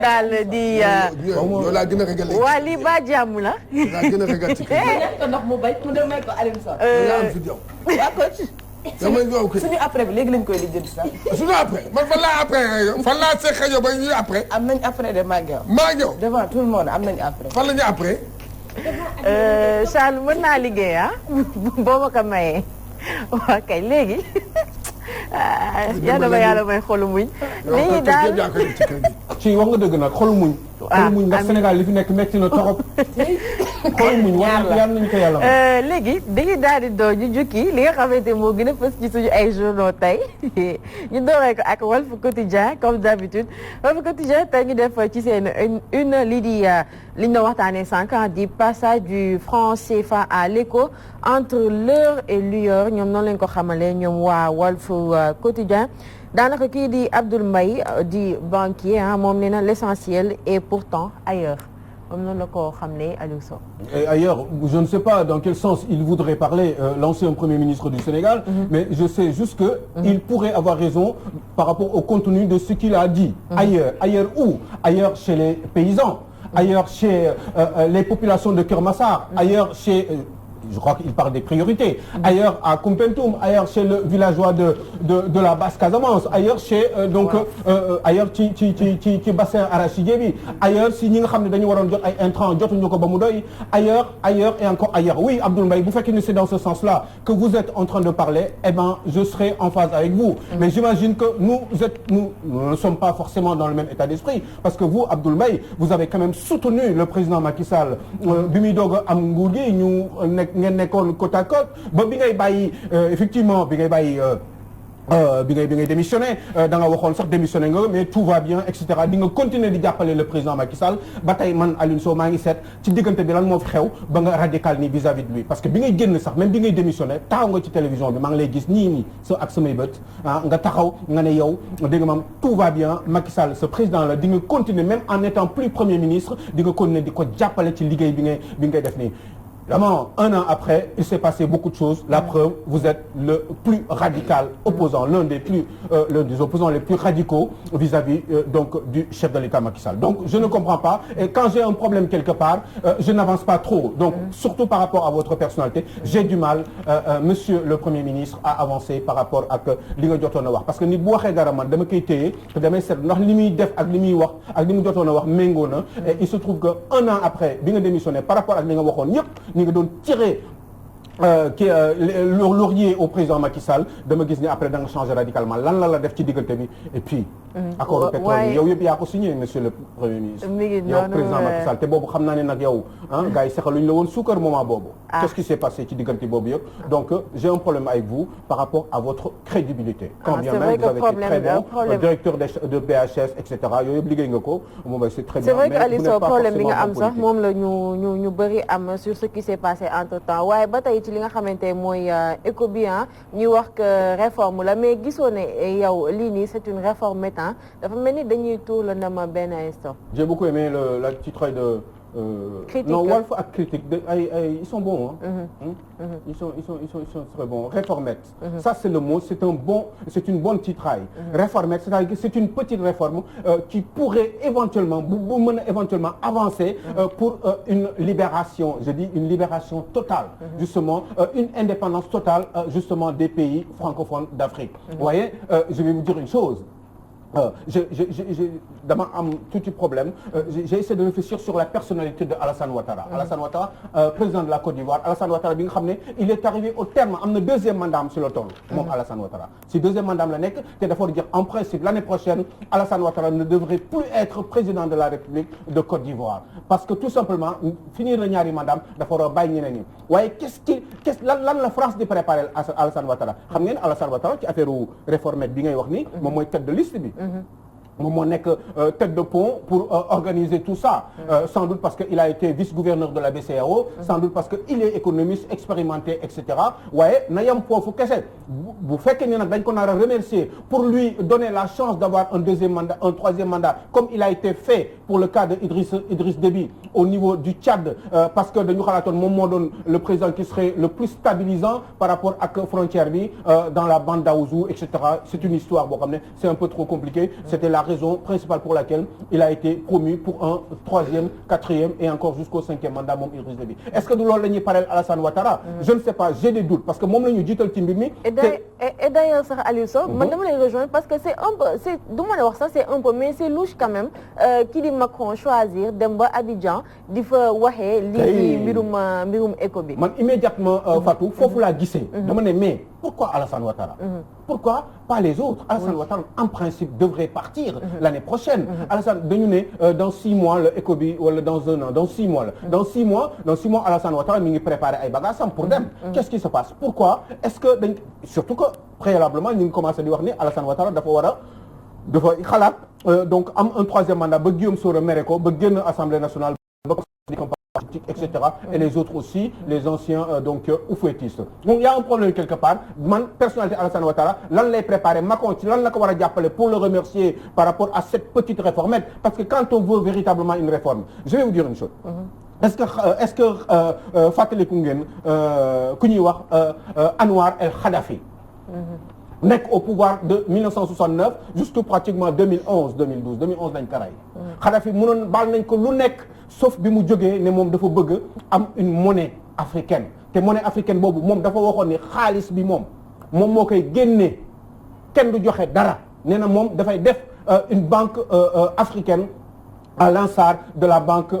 daal di. yow laa gën a régalé. waa lii ba jàmm la. laa gën a régalé ci kër gi. ko ndox mu bay mu dem may ko Alioune Sow. nga am fi yow. waa coach. damay yow kay. suñu après bi léegi lañ koy lijjanti sax. suñu après man fan laa après fan laa seqee yow ba ñuy après. am nañ après de Maguette. maa ngi yow. devant tout le monde am nañ après. fan la ñu après. Charles mën naa liggéey ah boo ma ko mayee waa kay léegi. yàlla ba yàlla may xolu muñ. léegi daal ci wax nga dëgg nag xolu muñ. xolu muñ ndax Sénégal li fi nekk metti na torop. xolu muñ yàlla nañu ko yàlla may. léegi dañuy daal di door ñu jukki li nga xamante moo gën a fës ci suñu ay journaux tey ñu dooree ko ak Walf Quotidien comme d'habitude Walf Quotidien tey ñu def ci seen une lii di li ñu doon waxtaanee sànq di passage du franc CFA à l'éco entre l'heure et lueur ñoom noonu lañ ko xamalee ñoom waa Walf Quotidien daanaka kii di Abdoul Mbaye di banquier moom nee na l'essentiel est pourtant ailleurs moom noonu la ko xamlee Aliou Sow. Et ailleurs, je ne sais pas dans quel sens il voudrait parler l'ancien Premier ministre du Sénégal, mais je sais juste que il pourrait avoir raison par rapport au contenu de ce qu'il a dit. Ailleurs où? Ailleurs chez les paysans, ailleurs chez les populations de Keur Massar, ailleurs chez je crois qu'il parle des priorités. Ailleurs à Koumpentoum, ailleurs chez le villageois de la Basse-Casamance, ailleurs chez ailleurs ci bassin arachidier bi, ailleurs si ñi nga xam ne dañu waroon jot ay intrants jotuñu ko ba mu doy, ailleurs et encore ailleurs. Oui, Abdoul Mbaye, bu fekkee ne c'est dans ce sens-là que vous êtes en train de parler, eh ben je serai en phase avec vous. Mais j'imagine que nous ne sommes pas forcément dans le même état d'esprit parce que vous, Abdoul Mbaye, vous avez quand même soutenu le président Macky Sall bi muy doog a am nguur gi ñu nekk ngeen nekkoon côte à côte ba bi ngay bàyyi effectivement bi ngay bàyyi bi ngay démissionné da nga waxoon sax démissionné nga mais tout va bien et cetera di nga continuer di jàppale le président Macky Sall ba tey man Alioune Sow maa ngi seet ci diggante bi lan moo fi xew ba nga radical ni vis-à-vis de lui parce que bi ngay génn sax même bi ngay démissionné taxaw nga ci télévision bi maa ngi lay gis nii ak samay bët nga taxaw nga ne yow dégg nga maam tout va bien Macky Sall ce président là di nga continuer même en étant plus premier ministre di nga continuer di ko jàppale ci liggéey bi ngay def nii. Vraiment, un an après, il s'est passé beaucoup de choses. La preuve, vous êtes le plus radical opposant, l'un des opposants les plus radicaux vis-à-vis donc du chef de l'État Macky Sall. Donc, je ne comprends pas. Et quand j'ai un problème quelque part, je n'avance pas trop. Donc, surtout par rapport à votre personnalité, j'ai du mal, Monsieur le Premier ministre, à avancer par rapport ak li nga jotoon a wax. Parce que nit bu waxee dara man dama koy téye te damay seet ndax li muy def ak li muy wax ak li mu jotoon a wax méngoo na. Et il se trouve que un an après bi nga démissionné par rapport ak li nga waxoon yëpp. ñi nga doon tiré laurier au président Macky Sall dama gis ni après da nga changé radicalement lan la def ci diggante bi et puis accord de pétrole yi yow yëpp yaa ko signé monsieur le premier ministre yow président Macky Sall te boobu xam naa ne nag yow gars yi sexaluñu la woon suukar moment boobu qu'est-ce qui s'est passé ci diggante boobu yëpp donc j'ai un problème avec vous par rapport à votre crédibilité quand bien même vous avez été très bon directeur de BHS et cetera yooyu yëpp liggéey nga ko moom c'est très bien c'est vrai que Aliou Sow problème bi nga am sax moom la ñu bëri am sur ce qui s'est passé entre temps waaye ba tey ci li nga xamante mooy éco bi ñuy wax que réforme la mais gisoo ne yow lii nii c'est une réforme dafa mel ni dañuy tuur la nama benn instant. J'ai beaucoup aimé la titre de critique non Walf ak critique ils sont bons ils sont très bons réformette ça c'est le mot c'est une bonne titraille réformette c'est-à-dire que c'est une petite réforme qui pourrait éventuellement bu mën a éventuellement avancer pour une libération je dis une libération totale justement une indépendance totale justement des pays francophones d'Afrique vous voyez je vais vous dire une chose dama am tuuti problème j'ai essayé de réfléchir sur la personnalité de Alassane Ouattara Alassane Ouattara président de la Côte d'Ivoire Alassane Ouattara bi nga xam ne il est arrivé au terme am na deuxième mandat am si la toll moom Alassane Ouattara si deuxième mandat am la nekk te dafa war a dire en principe l'année prochaine Alassane Ouattara ne devrait plus être président de la République de Côte d'Ivoire parce que tout simplement finir na ñaari mandat am dafa war a bàyyi ñeneen ñi waaye lan la France di préparer Alassane Ouattara xam ngeen Alassane Ouattara ci affaire réformette bi ngay wax ni moom mooy tête de liste bi moom moo nekk tête de pont pour organiser tout ça sans doute parce que il a été vice-gouverneur de la BCEAO sans doute parce que il est économiste expérimenté et cetera waaye na yem foofu kese bu fekkee ne nag dañ ko nar a remercier pour lui donner la chance d'avoir un deuxième mandat un troisième mandat comme il a été fait pour le cas de Idriss Déby au niveau du Tchad parce que dañu xalaatoon moom moo doon le président qui serait le plus stabilisant par rapport ak frontière bi dans la bande d'Aouzou etc. C'est une histoire boo xam ne c'est un peu trop compliqué. C'était la raison principale pour laquelle il a été promu pour un 3e, 4e et encore jusqu'au 5e mandat moom Idriss Déby. Est-ce que du loolu la ñuy pareel Alassane Ouattara? Je ne sais pas, j'ai des doutes parce que moom la ñu jiital ci mbir mi. Et d'ailleurs sax Aliou Sow man dama lay rejoindre parce que c'est un peu c'est du ma la wax sax c'est un peu mais c'est louche quand même kii di Macron choisir dem ba Abidjan di fa waxee lii mbirum éco bi. man immédiatement Fatou foofu laa gisee. dama ne mais pourquoi Alassane Ouattara? Pourquoi pas les autres? Alassane Ouattara en principe devrait partir l'année prochaine. Alassane dañu ne dans 6 mois la éco bi wala dans 1 an dans 6 mois la. Dans 6 mois Alassane Ouattara mi ngi préparer ay bagages am pour dem. Qu'est-ce qui se passe? Pourquoi est-ce que dañ surtout que préalablement ñu ngi commencé di wax ni Alassane Ouattara dafa xalaat donc am un 3e mandat ba Guillaume Soro mere ko ba génn Assemblée nationale ba politique etc. et les autres aussi les anciens donc oufouettistes. Donc il y a un problème quelque part man personnalité Alassane Ouattara lan lay préparer Macron ci lan la ko war a jàppale pour le remercier par rapport à cette petite réformette parce que quand on veut véritablement une réforme je vais vous dire une chose. Est-ce que fàttaliku ngeen ku ñuy wax Anwar El Khadafi. nekk au pouvoir de 1969 jusqu'à pratiquement 2011 lañ ko rey. Kadhafi mënoon baal nañ ko lu nekk sauf bi mu jógee ne moom dafa bëgg am une monnaie africaine te monnaie africaine boobu moom dafa waxoon ni xaalis bi moom moo koy génnee kenn du joxe dara nee na moom dafay def une banque africaine à l'instar de la banque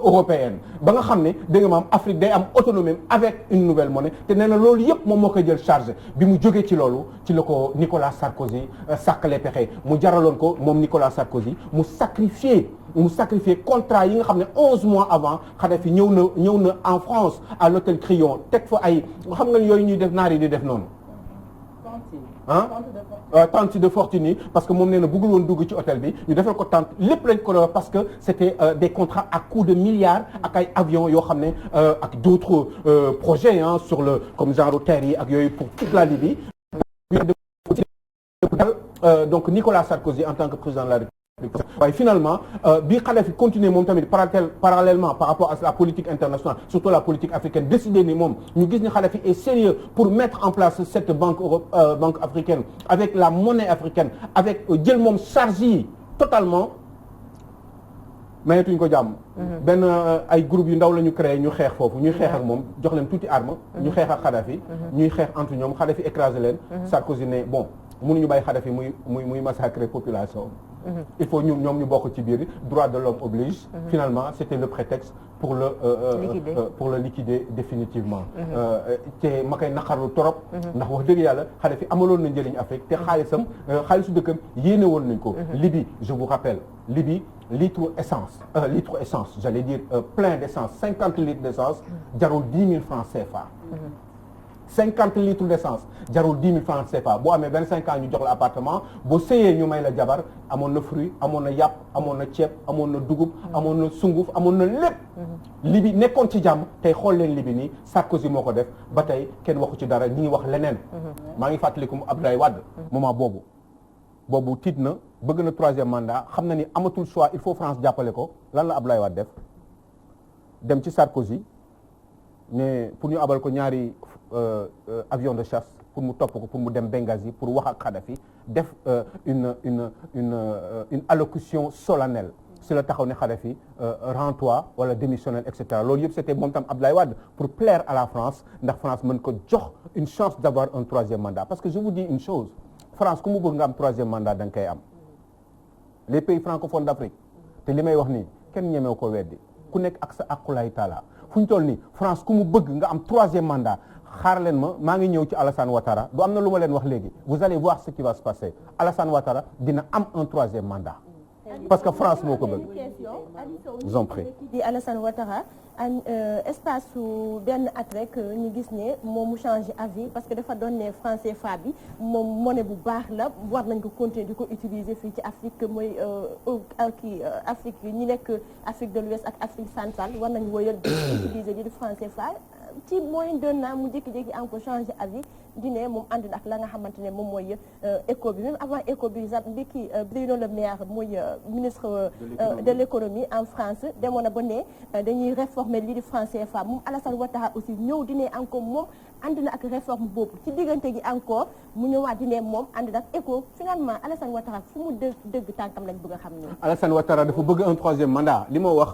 européenne ba nga xam ne da nga maam Afrique day am autonomie avec une nouvelle monnaie te nee na loolu yëpp moom moo koy jël charge bi mu jógee ci loolu ci la ko Nicolas Sarkozy sàkkale pexe mu jaraloon ko moom Nicolas Sarkozy mu sacrifier contrat yi nga xam ne 11 mois avant Kadhafi ñëw na en France à l'hôtel Crillon teg fa ay xam nga yooyu ñuy def naar yi di def noonu. tente de fortune parce que moom nee na bëggul woon dugg ci hôtel bi ñu defal ko tente lépp lañ ko parce que c'était des contrats à coût de milliards ak ay avions yoo xam ne ak d'autres projets sur le comme genre terre yi ak yooyu pour toute la Libye donc Nicolas Sarkozy en tant que président de la République waaye finalement bi Kadhafi continuer moom tamit parallèlement par rapport à la politique internationale surtout la politique africaine décidé ni moom ñu gis ni Kadhafi est sérieux pour mettre en place cette banque africaine avec la monnaie africaine avec jël moom charge yi totalement mayetuñ ko jàmm benn ay groupe yu ndaw la ñu créé ñu xeex foofu ñuy xeex ak moom jox leen tuuti arme ñu xeex ak Kadhafi ñuy xeex entre ñoom Kadhafi écrasé leen Sarkozy ne bon mënuñu bàyyi Kadhafi muy massacrer population il faut ñoom ñu bokk ci biir droit de l'homme oblige finalement c'était le prétexte pour le liquider définitivement te ma koy naqarlu torop ndax wax dëgg yàlla Kadhafi amaloon na njëriñ Afrique te xaalisu dëkkam yéene woon nañ ko Libye je vous rappelle Libye litre essence j'allais dire plein d'essence 50 litres d'essence jarul 10 000 francs CFA 50 litres d'essence jarul 10 000 francs CFA boo amee 25 ans ñu jox la appartement boo sëyee ñu may la jabar amoon na fruit amoon na yàpp amoon na ceeb amoon na dugub amoon na sunguf amoon na lépp Libye nekkoon ci jàmm tey xool leen Libye nii Sarkozy moo ko def ba tey kenn waxu ci dara ñi ngi wax leneen maa ngi fàttaliku Abdoulaye Wade moment boobu tiit na bëgg na 3e mandat xam na ni amatul choix il faut France jàppale ko lan la Abdoulaye Wade def dem ci Sarkozy ne pour ñu abal ko ñaari avion de chasse pour mu topp ko pour mu dem Benghazi pour wax ak Kadhafi def une allocution solennelle si la taxaw ne Kadhafi rends-toi wala démissionnel et cetera loolu yëpp c'était moom tam Abdoulaye Wade pour plaire à la France ndax France mën ko jox une chance d'avoir un 3e mandat parce que je vous dis une chose France ku mu bëgg nga am 3e mandat da nga koy am les pays francophones d'Afrique te li may wax nii kenn ñemew ko weddi ku nekk ak sa aqulaay taala fu ñu toll nii France ku mu bëgg nga am 3e mandat xaar leen maa ngi ñëw ci Alassane Ouattara du am na lu ma leen wax léegi vous allez voir ce qui va se passer Alassane Ouattara dina am un 3e mandat parce que France moo ko bëgg. vous en prie. di Alassane Ouattara espace su benn at rek ñu gis ne moom mu changé avis parce que dafa doon ne franc CFA bi moom monnaie bu baax la war nañ ko continuer di ko utiliser fii ci Afrique mooy Afrique ñi nekk Afrique de l'Ouest ak Afrique centrale war nañ woyal di utiliser di franc CFA ci moyen d'un an mu jékki-jékki encore changé avis di ne moom ànd na ak la nga xamante ne moom mooy éco bi même avant éco bi sax bi kii Bruno Le Maire muy ministre de l'économie en France demoon na ba ne dañuy réformer lii di franc CFA moom Alassane Ouattara aussi ñëw di ne encore moom ànd na ak réforme boobu ci diggante gi encore mu ñëwaat di ne moom ànd na ak éco finalement Alassane Ouattara fu mu dëgg tànkam lañ bëgg a xam ni Alassane Ouattara dafa bëgg un troisième mandat li ma wax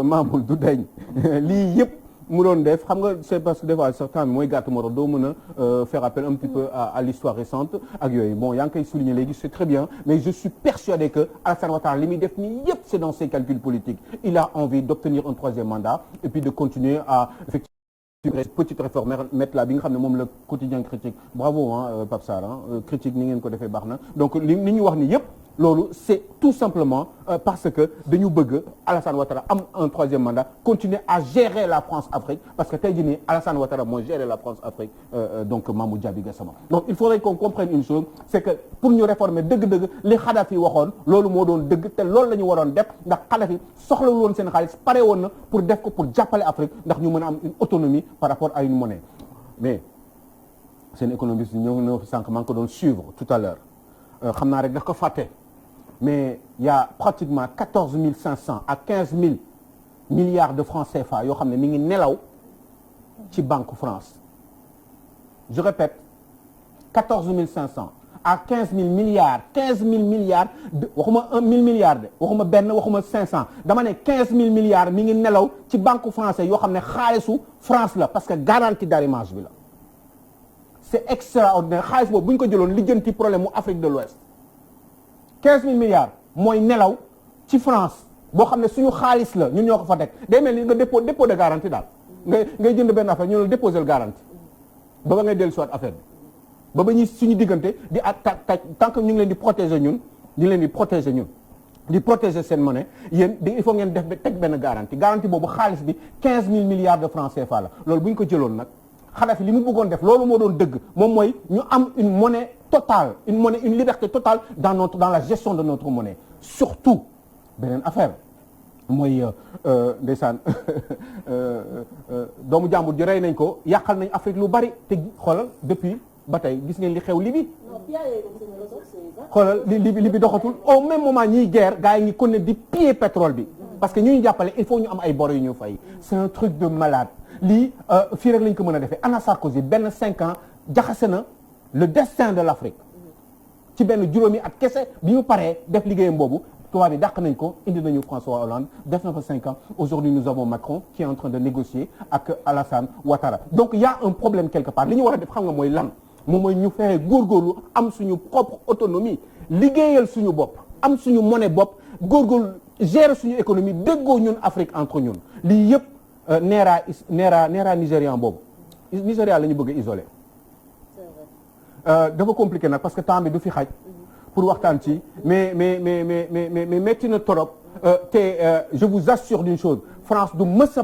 Mamoul du dañ lii yëpp mu doon def xam nga c'est parce que des fois certains mooy gàtt moo tax doo mën a faire appel un petit peu à l'histoire récente ak yooyu bon yaa ngi koy souligner léegi c'est très bien mais je suis persuadé que Alassane Ouattara li muy def nii yëpp c'est dans ses calculs politiques il a envie d'obtenir un troisième mandat et puis de continuer à effectivement petite réforme mettre la bi nga xam ne moom le quotidien critique bravo Pape Sarr critique ni ngeen ko defee baax na donc li ñu wax ni yëpp loolu c'est tout simplement parce que dañu bëgg Alassane Ouattara am un troisième mandat continuer à gérer la France-Afrique parce que tey jii nii Alassane Ouattara moo gérer la France-Afrique donc Mamoudou Diaby Gassama donc il faudrait qu'on comprenne une chose c'est que pour ñu réformer dëgg-dëgg li Kadhafi waxoon loolu moo doon dëgg te loolu la ñu waroon def ndax Kadhafi soxlawul woon seen xaalis pare woon na pour def ko pour jàppale Afrique ndax ñu mën a am une autonomie par rapport à une monnaie mais seen économiste ñëw na sànq maa ngi ko doon suivre tout à l'heure xam naa rek daf ko fàtte mais il y a pratiquement 14 500 à 15 000 milliards de francs CFA yoo xam ne mi ngi nelaw ci Banque France je répète 14 500 à 15 000 milliards 15 000 milliards de waxuma 1 000 milliards de waxuma benn waxuma 500 dama ne 15 000 milliards mi ngi nelaw ci banque français yoo xam ne xaalisu France la parce que garantie d'arrimage bi la c'est extraordinaire xaalis boobu bu ñu ko jëloon lijjanti problème mu Afrique de l'Ouest 15 000 milliards mooy nelaw ci France boo xam ne suñu xaalis la ñun ñoo ko fa teg day mel ni nga dépôt de garantie daal ngay jënd benn affaire ñu la déposer garantie ba ngay dellu soit affaire bi ba ñuy suñu diggante di tant que ñu ngi leen di protéger ñun di protéger seen monnaie yéen il faut ngeen def teg benn garantie boobu xaalis bi 15 000 milliards de francs CFA la loolu bu ñu ko jëloon nag Kadhafi li mu bëggoon def loolu moo doon dëgg moom mooy ñu am une monnaie totale une liberté totale dans la gestion de notre monnaie surtout beneen affaire mooy ndeysaan doomu jàmbur ji rey nañ ko yàqal nañ Afrique lu bari te xoolal depuis ba tey gis ngeen li xew Libye xoolal li bi doxatul au même moment ñiy guerre gars yi ngi kon ne di piller pétrole bi parce que ñuy jàppale il faut ñu am ay bor yu ñu fay c'est un truc de malade lii fii rek lañ ko mën a defee Anna Sarkozy benn 5 ans jaxase na le destin de l'Afrique ci benn juróomi at kese bi ñu paree def liggéeyam boobu tubaab bi dàq nañ ko indi nañu François Hollande def na fa 5 ans aujourd'hui nous avons Macron qui est en train de négocier ak Alassane Ouattara donc il y a un problème quelque part li ñu war a def xam nga mooy lan moom mooy ñu fexe góorgóorlu am suñu propre autonomie liggéeyal suñu bopp am suñu monnaie bopp góorgóorlu gérer suñu économie déggoo ñun Afrique entre ñun lii yëpp Nera nigérian boobu Nigéria la ñu bëgg a isoler dafa compliqué nag parce que temps bi du fi xaj pour waxtaan ci mais métti na trop te je vous assure d'une chose France du mës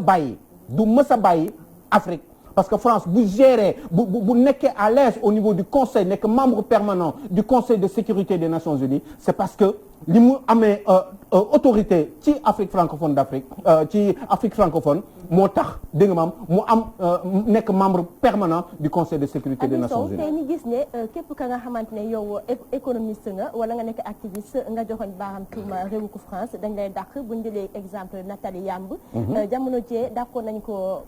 a bàyyi Afrique parce que France bu gérer bu nekkee à l'aise au niveau du conseil nekk membre permanent du conseil de sécurité des Nations Unies c'est parce que li mu amee autorité ci Afrique francophone d'Afrique ci Afrique francophone moo tax dégg nga maam mu am nekk membre permanent du conseil de sécurité des Nations Unies. tey ñu gis ne képp ka nga xamante ne yow économiste nga wala nga nekk activiste nga joxoon baaxam tuuma réewu ko France dañ lay dàq bu ñu jëlee exemple Nathalie Yamb. jamono jee dàqoon nañ ko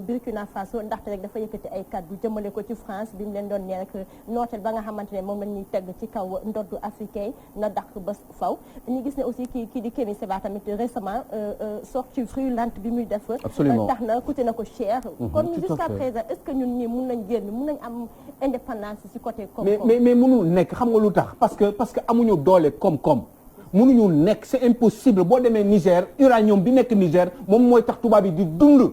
Burkina Faso ndaxte rek dafa yëkkati ay kàddu jëmale ko ci France bi mu leen doon nee rek nooteel ba nga xamante ne moom la ñuy teg ci kaw ndoddu africain na dàq ba faw ñu gis ne aussi kii di Kémi Séba tamit récemment sortie brûlante bi muy def. tax na coûté na ko cher. kon jusqu'à présent est-ce que ñun ñii mun nañ génn mun nañ am indépendance ci côté koom-koom. mais mënul nekk xam nga lu tax parce que amuñu doole koom-koom mënuñu nekk c'est impossible boo demee Niger uranium bi nekk Niger moom mooy tax tubaab yi di dund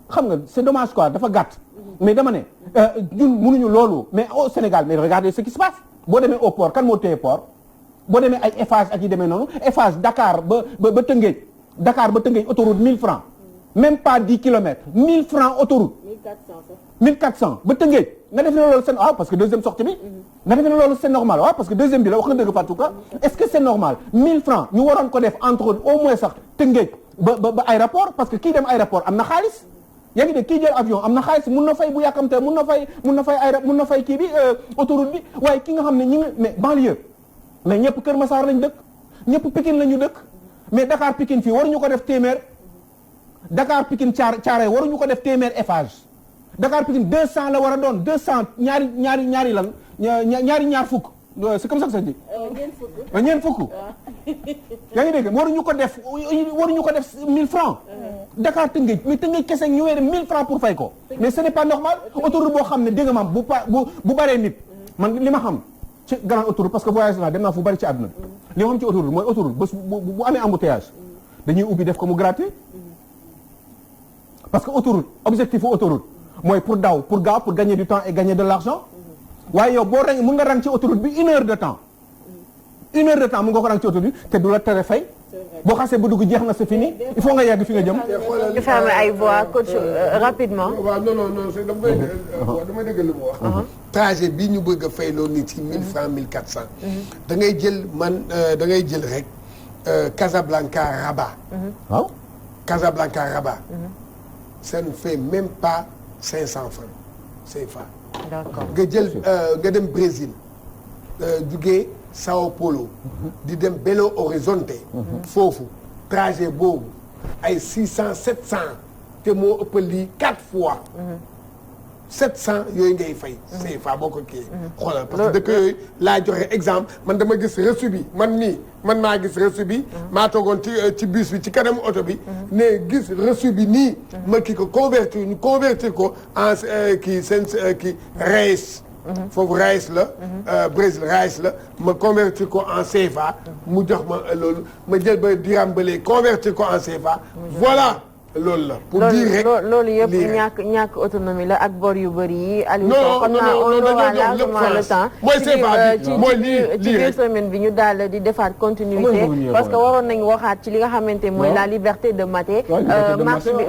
xam nga c'est dommage quoi dafa gàtt. mais dama ne ñun mënuñu loolu mais au Sénégal mais regardez ce qui se passe boo demee au port kan moo téye port. boo demee ay Eiffage ak yi demee noonu Eiffage Dakar ba Tëngéej autoroute 1000 francs même pas 10 kilomètres 1000 francs autoroute. 1400 ba Tëngéej nga def ne loolu c'est parce que deuxième sortie bi. nga def ne loolu c'est normal parce que deuxième bi la wax nga dëgg Fatou Ka est-ce que c'est normal 1000 francs ñu waroon ko def entre au moins sax Tëngéej ba aéroport parce que kii dem aéroport am na xaalis yaa ngi dégg kii jël avion am na xaalis mun na fay bu yàkkamte mun na fay kii bi autoroute bi waaye ki nga xam ne ñi nga mais banlieue mais ñëpp Kër Massar lañ dëkk ñëpp Pikine la ñu dëkk mais Dakar Pikine fii waruñu ko def téeméer Dakar Pikine Thiaroye waruñu ko def téeméer Eiffage Dakar Pikine 200 la war a doon 200 ñaari lan ñaar fukk c'est comme ça que ça dit. ñeent fukk. yaa ngi dégg waruñu ko def 1000 francs. Dakar Tëngéej mais Tëngéej kese ñu weere 1000 francs pour fay ko. mais ce n'est pas normal autoroute boo xam ne dégg nga maam bu baree nit man li ma xam ci grande autoroute parce que voyage naa dem naa fu bari ci àdduna bi. li ma xam ci autoroute mooy autoroute bés bu amee embouteillage dañuy ubbi def ko mu gratuit parce que autoroute objectif u autoroute mooy pour daw pour gaaw pour gagner du temps et gagner de l'argent waaye yow boo rang mun nga rang ci autoroute bi 1 heure de temps mun nga ko rang ci autoroute bi te du la tere fay boo xasee bu dugg jeex na c'est fini il faut nga yegg fi nga jëm. ñu fermer ay voies coach rapidement. waaw non c'est damay dëgg lu mu wax. trajet bi ñu bëgg a fayloo nit yi 1000 francs 1400. da ngay jël rek Casablanca Rabat. waaw. Casablanca Rabat. ça ne fait même pas 500 francs CFA. D'accord. nga dem Brésil jugee Sao Paulo di dem Belo Horizonte foofu trajet boobu ay 600 700 te moo ëppal lii 4 fois 700 yooyu ngay fay CFA boo ko kii xoolal parce que dëkk yooyu laa joxe exemple man dama gis reçu bi man maa gis reçu bi maa toogoon ci bus bi ci kanamu oto bi ne gis reçu bi nii ma kii ko convertir ko en kii seen kii reis foofu reis la Brésil reis la ma convertir ko en CFA mu jox ma loolu ma jël ba dirham ba léegi convertir ko en CFA voilà loolu la pour dire rek loolu yëpp ñàkk autonomie la ak bor yu bëri yi. Aliou Sow xam naa on aura largement le temps. mooy CFA bi mooy lii ci biir semaine bi ñu daal di defaat continuité parce que waroon nañu waxaat ci li nga xamante mooy la liberté de mater.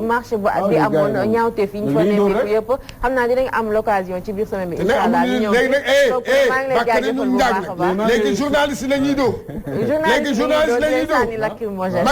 marche bi amoon ñaawteef yi ñu fa nemmeeku yëpp xam naa dinañ am l'occasion ci biir semaine bi. incha allah ñu ñëw maa ngi lay jaajëfal bu baax a baax. léegi journaliste la ñuy dóor. léegi journaliste la ñuy dóor